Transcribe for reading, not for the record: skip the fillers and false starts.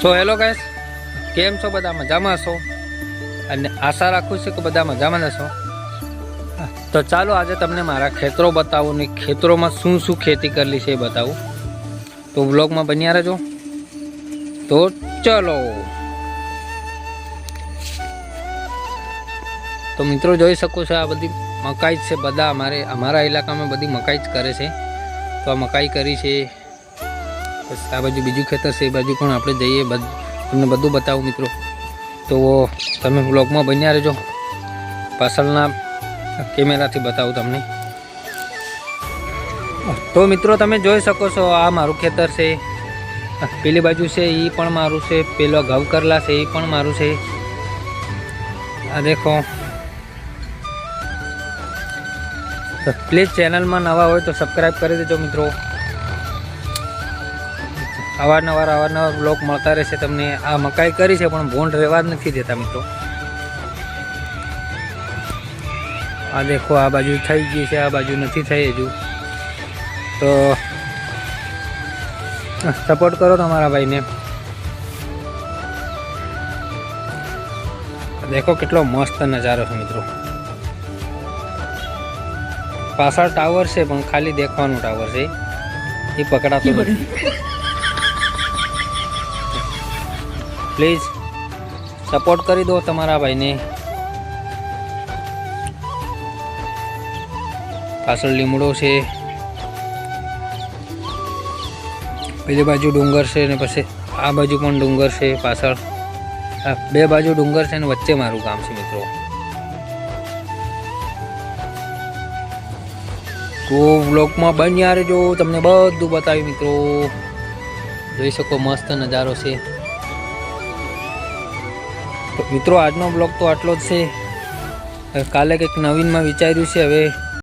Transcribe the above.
So hello guys, કેમ છો? બધા મજામાં છો અને આશા રાખું છું કે બધા મજામાં હશો. તો ચાલો આજે તમને મારા ખેતરો બતાવું ને ખેતરોમાં શું શું ખેતી કરેલી છે એ બતાવું. તો વ્લોગમાં બન્યા રહેજો. તો ચલો. તો મિત્રો જોઈ શકો છો આ બધી મકાઈ જ છે. બધા અમારા ઇલાકામાં બધી મકાઈ જ કરે છે. તો આ મકાઈ કરી છે. આ બાજુ બીજું ખેતર છે, એ બાજુ પણ આપણે જઈએ, તમને બધું બતાવું મિત્રો. તો તમે વ્લોગમાં બન્યા રહેજો. પાછળના કેમેરાથી બતાવું તમને. તો મિત્રો તમે જોઈ શકો છો આ મારું ખેતર છે. પેલી બાજુ છે એ પણ મારું છે. પેલો ઘઉં કરેલા છે એ પણ મારું છે. આ દેખો. પ્લીઝ ચેનલમાં નવા હોય તો સબસ્ક્રાઈબ કરી દેજો મિત્રો. અવારનવાર બ્લોગ મળતા રહેશે તમને. આ મકાઈ કરી છે પણ ભૂંડ રહેવા જ નથી દેતા મિત્રો. આ દેખો, આ બાજુ થઈ ગઈ છે, આ બાજુ નથી થઈ હજુ. તો સપોર્ટ કરો તમારા ભાઈને. દેખો કેટલો મસ્ત નજારો છે મિત્રો. પાછળ ટાવર છે પણ ખાલી દેખવાનું ટાવર છે, એ પકડાતું નથી. પ્લીઝ સપોર્ટ કરી દો તમારા ભાઈને. પાછળ લીમડો છે, પેલી બાજુ ડુંગર છે ને પછી આ બાજુ પણ ડુંગર છે. પાછળ બે બાજુ ડુંગર છે ને વચ્ચે મારું ગામ છે મિત્રો. તો વ્લોગમાં બન્યા રહેજો, તમને બધું બતાવ્યું મિત્રો. જોઈ શકો મસ્ત નજારો છે. તો મિત્રો આજનો બ્લોગ તો આટલો જ છે. કાલે કંઈક નવીનમાં વિચાર્યું છે. હવે